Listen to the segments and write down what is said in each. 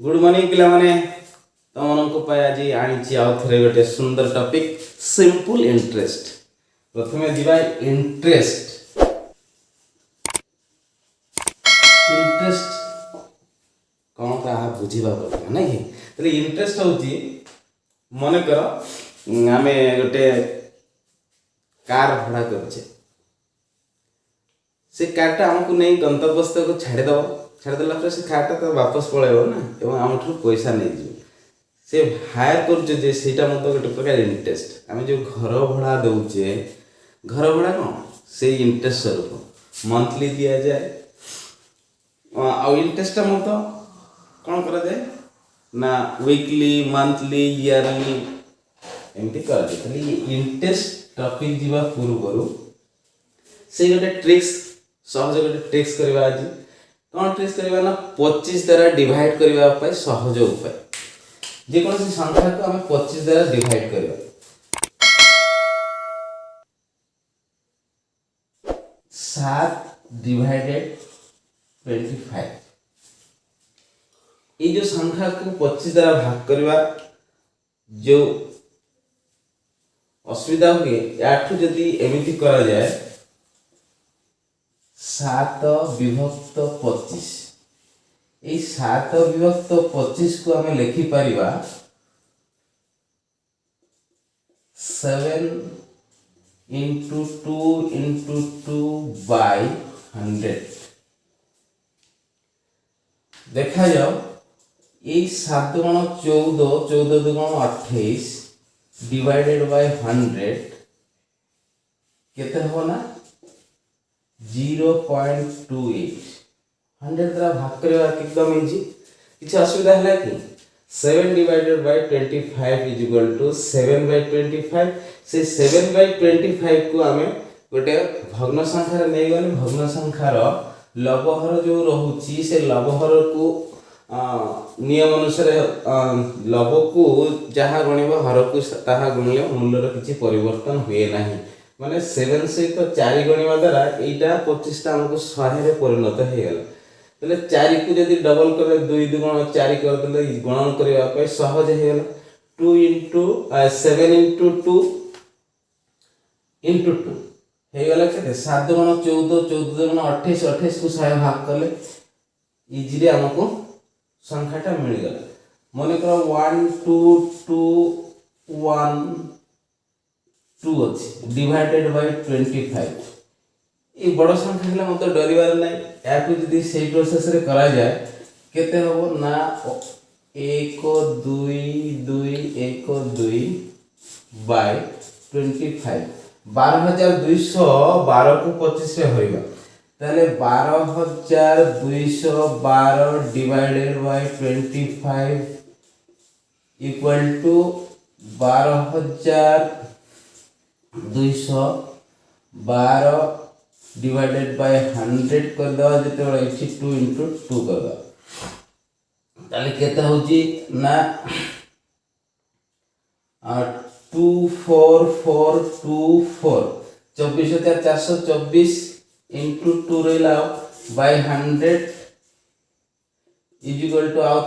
Good morning पिला माने तुमको आज आनी आउ थे गोटे सुंदर टॉपिक सिंपल इंटरेस्ट। प्रथमे दिबा इंटरेस्ट। इंटरेस्ट कौन ताहा बुझीबा प्रथमे नहीं कि इंटरेस्ट होची मन कर आमे गोटे कार भड़ा करछे से कारटा हमको नहीं गंतव्य स्थल को छाड़देला पर से कारटा तो वापस पलैब ना एवं आम पैसा नहीं जी से हायर कर सेटा मतलब गोटे प्रकार इंटरेस्ट आम जो घर भड़ा दौचे घर भड़ा कौन से इंटरेस्ट स्वरूप मंथली दि जाए आ इंटरेस्टा मतलब कौन करा जाए ना वीकली मंथली इयरली एमती कर इंटरेस्ट टॉपिक जीवा पूर्व से गोटे ट्रिक्स सहज गोटे ट्रिक्स करवा आज कौन ट्रिक्स करवा ना 25 द्वारा डिवाइड करने सहज उपाय जेकोसी संख्या को आम 25 द्वारा डिवाइड करवा 7 डिवाइडेड 25 ये जो संख्या को 25 द्वारा भाग करवा जो असुविधा हुए याठू जदि एमती करा जाए 7 विभक्त 25 ये 7 विभक्त 25 को आम लिखि परिबा 7 into 2 into 2 by 100 देखा जाओ ये 7 गुण 14 14 दुगुण 28 डिवाइडेड बाय 100 केते हो ना 0.28 100 द्वारा भाग करवा एकदम इजी किसी असुविधा है कि 7 divided by 25 is equal to 7 by 25 से 7 बाय 25 को आमे गोटे भग्न संख्या रे नै गने भग्न संख्यार लबहर जो रहउची से लबहर को नियम अनुसार लब को जहाँ गणिब हर को ताहा गणिले मूल्यर किसी परिवर्तन हुए नहीं माने 7 सहित 4 गणिबा द्वारा एटा 25 टा हमको 100 रे परिणत हो गला तले 4 को यदि डबल कर 2 दुगुण 4 कर देले गणन करबा पे सहज हो गला 2 into 7 into 2 into 2 हे गला केते 7 दुगुण 14 14 दुगुण 28 28 को 100 भाग करले इजीली हमको संख्याटा मिल गला मन कर 1 2 2 1 2 अच्छी डिवाइडेड बाय 25 ये बड़ संख्या है मतलब डरबार ना या यदि से प्रोसेस रे करा जाए केते हबो ना 1 2 2 1 2 बाय 25 12212 को 25 रे होइबा ताले 12212 divided by 25 equal to 12212 divided by 100 कर दवा जते 2 into 2 कर दवा ताले केते होची ना 24424 24424 into 2 रहिला बाय 100 इज इक्वल टू आउट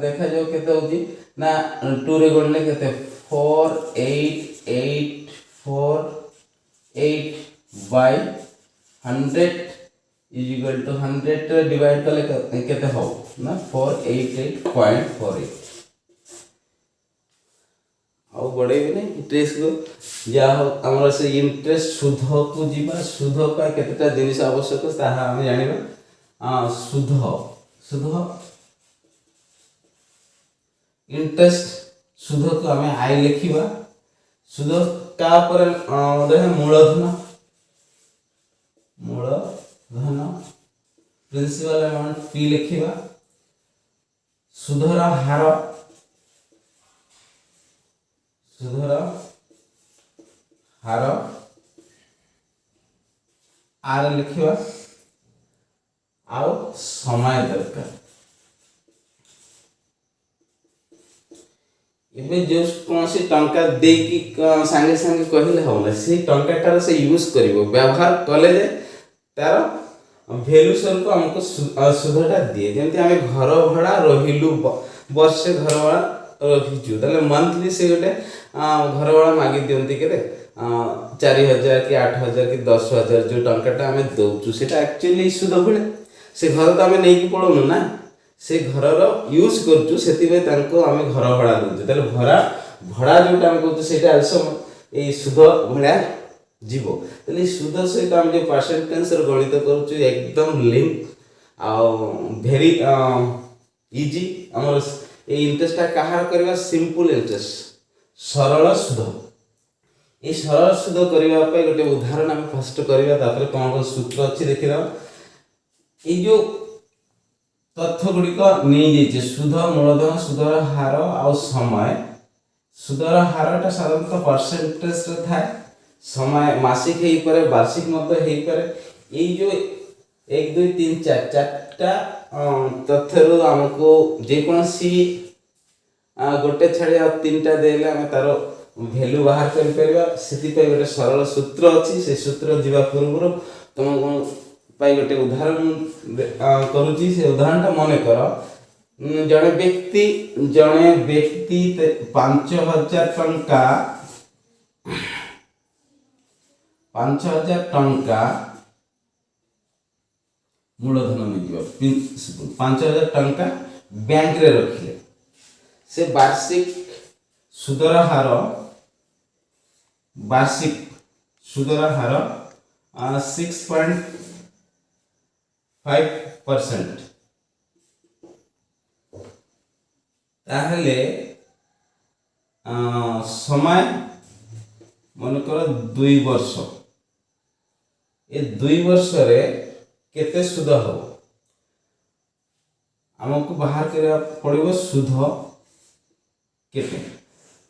देखा जाओ केते होची ना 2 रे गणले केते 4848 by 100 is equal to 100 divide करले केते हो ना 488.48 आउ बड़े भी नहीं इंटरेस्ट को जा हमर से इंटरेस्ट सुध को जीवा सुध का केतेटा जिनिस आवश्यक ताहा हम जानिबा सुध सुध इंटरेस्ट सुध को हमें आई लिखिबा सुध का पर देह मूलधन प्रिंसिपल अमाउंट पी लिखिबा सुधर हार आर लिखिबा आउ समय दरकार एबे जो कौन सी टंका दे की संगे संगे कहले होला से टंकाटार से यूज करिवो व्यवहार कले जे तार भैल्यू स्वरूप आमको सुधटा दिए जमी आम घर भड़ा रहिलु वर्षे घर भड़ा रहीचु ताले मंथली से गोटे घर भड़ा मागी दियंती के 4,000 कि 8,000 कि 10,000 जो टंकाटा आम दौचु से एक्चुअली सुध भले से घर तो आम नहीं पड़ाऊनु ना से घर यूज करचु से आम घर भड़ा दूचु ताले भड़ा जोटा आम कहूँ से ये सुध भाया जीव ताले सुध सहित आम जो परसेंटेज गणित करूँ एकदम लिंक भेरी इजी आम इंटरेस्टा कहार करवा सिंपल इंटरेस्ट सरल सुध ये सरल सुध करने गोटे उदाहरण आम फास्ट करवा कौन कौन सूत्र अच्छी देखा ये जो तथ्य गुड़िक नहीं जाइए सुध मूलधन सुधर हार आ समय सुधर हारटा साधारणतः परसेंटेज थाए समय मासिक हो पारे वार्षिक ये जो 1 2 3 4 चार्टा तथ्य आमको जेकोसी गोटे छाड़ी 3टा देले आम तार भैल्यू बाहर कर गोटे सरल सूत्र अच्छी से सूत्र जीवा पूर्व तुम गोटे उदाहरण करुच्ची से उदाहरणटा मन कर जड़े व्यक्ति 5,000 टंका 5,000 टंका मूलधन मिल 5,000 टंका बैंक रे रखिले से वार्षिक सुधर हार वार्षिक सुधर हार 6.5% ताहले समय मनकर 2 वर्ष ये 2 वर्ष रे केते सुध हो आमको बाहर करा पड़ो सुध केते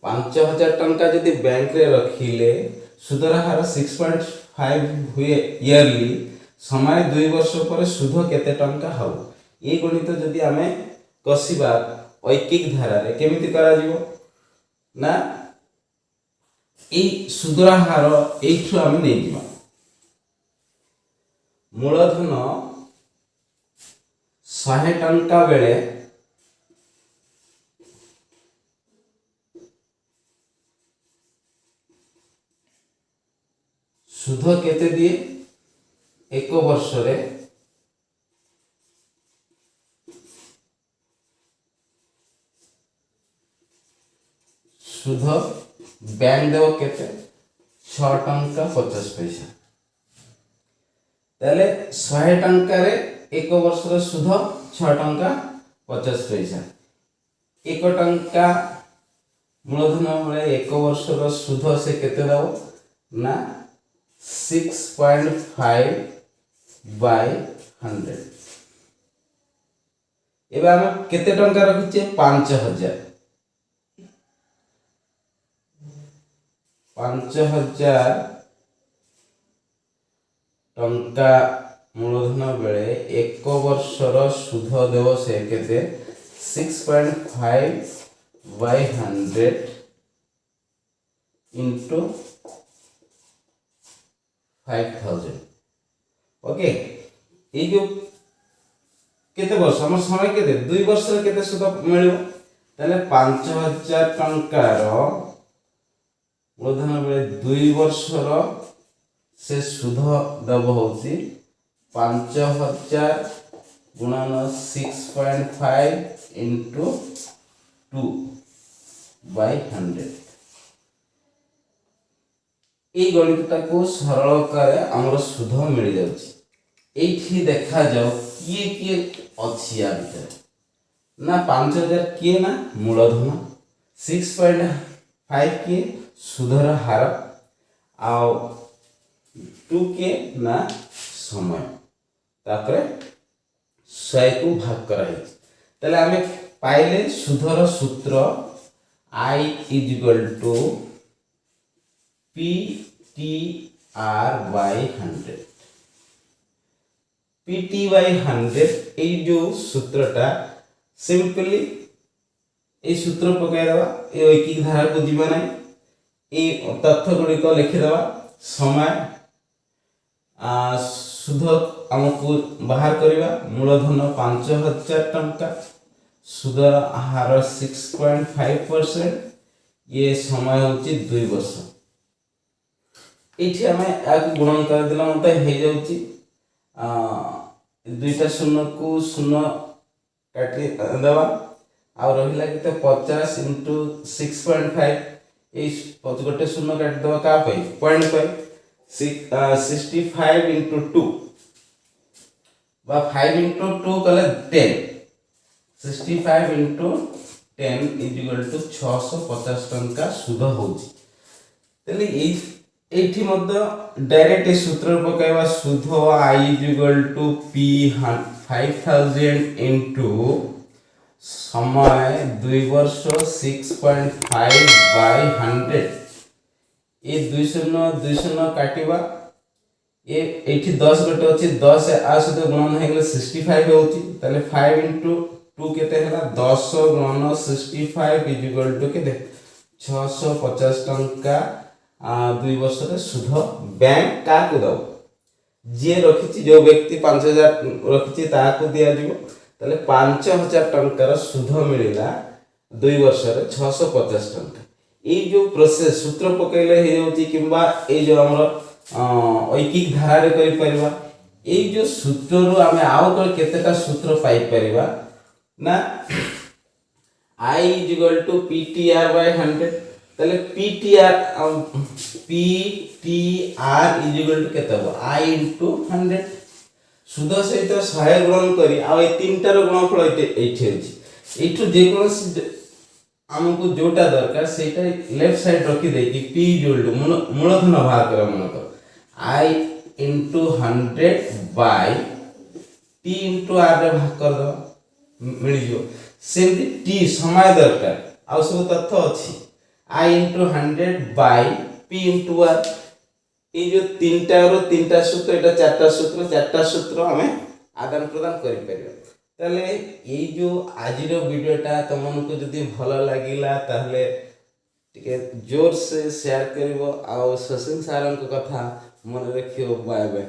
5,000 टंका जदि बैंक रे रखिले सुधर हार 6.5 हुए इयरली समय 2 वर्ष पर सुध केते टंका हो ये गणित जदि आमे कसिबा ऐकिक धारा रे केमिति करा जीवो ना ए सुधर हार एठु आमे नै जीवा मूलधन 100 टंका बेले सुध केते दिए 1 वर्ष रे सुध बैंक देव केते 6 टंका 50 पैसा ताले 100 टंका रे 1 वर्ष रे सुध 6 टंका 50 पैसा 1 टंका मूलधन बेले 1 वर्ष रो सुध से केते दव ना 6.5 by 100 एबे हम केते टंका रखिचे 5,000 टंका मूलधन बेले 1 वर्ष रो सुध देव से केते 6.5 by 100 into 5,000 ओके ये जो केते वर्ष हमर समय केते 2 वर्ष रे केते सुध मिलियो ताले 5,000 टंका रो मूलधन बेले 2 वर्ष रो से सुध दब होची 5,000 गुणन 6.5 into 2 by 100 ये गणितटा को सरल करे हमर सुध मिल जाउची एठी देखा जाओ किए अच्छी या भीतर ना 5,000 किए ना मूलधन 6.5 किए सुधर हार आउ 2 के ना समय ताकरे 100 को भाग कराई तले आमे पाइले सुधर सूत्र I = PTR by 100 PT by 100 ये जो सूत्रटा सिंपली ये सूत्र पकाई दवा ये ऐकिक धारा को जीवा नहीं ये तथ्य गुड़िक लिखिदवा समय सुध आमको बाहर करवा मूलधन 5,000 टंका सुधर हार 6.5%। ये समय होची 2 वर्ष। एठी हमें एक गुणन कर दिला मते हे जाउची दुईटा शून्य को शून्य काटी देवा आ रहिला केते 50 into 6.5 ए गोटे शून्य काटी देवा का पे 0.5 65 into 2 बा 5 into 2 कले 10 65 into 10 is equal to 650 टंका सुध होची। तले एठी मध्य डायरेक्ट सूत्र पकाइबा सुध I is equal to P 5000 into समय 2 वर्ष 6.5 by 100 ये 200 काटिबा ये एठी 10 गटे अछि 10 आ सहित गुणन हे गेले 65 होची। तले 5 into 2 केते हला 10 गुणन 65 is equal to केते 650 टंका 2 वर्ष रे सुध बैंक का को दो जे रखिछि जो व्यक्ति 5000 रखिछि ता को दिया जिवो। तले 5000 टंकार सुध मिलिला 2 वर्ष रे 650 टंका। ए जो प्रोसेस सूत्र पकैले हे होची किबा ए जो हमर ऐकिक धारा रे करि परिबा ए जो सूत्र रो हमें आउ कर केतेटा सूत्र पाई परिबा ना I is equal to PTR by 100। तले PTR is equal to केते हो I into 100 सुध सहित 100 गुणन करी आ ए तीनटार गुणफल एठी अछि। एठु जे कोनसी हमको जोटा दरकार सेटा लेफ्ट साइड रखी दे कि P इक्वल टू मूलधन भाग कर मन कर I into 100 by T into R रे भाग कर दो मिल जो। सेमती T समय दरकार आ सब तथ्य अछि I into 100 by P into R। ये जो तीनटा सूत्र एटा चारटा सूत्र हमें आदान प्रदान करि परिबा। ताले ये जो आज वीडियोटा तुमको जदि भल लगिला ताहले टिके जोर से शेयर करिवो आ शशिन सारंक कथा मन रखियो। Bye bye.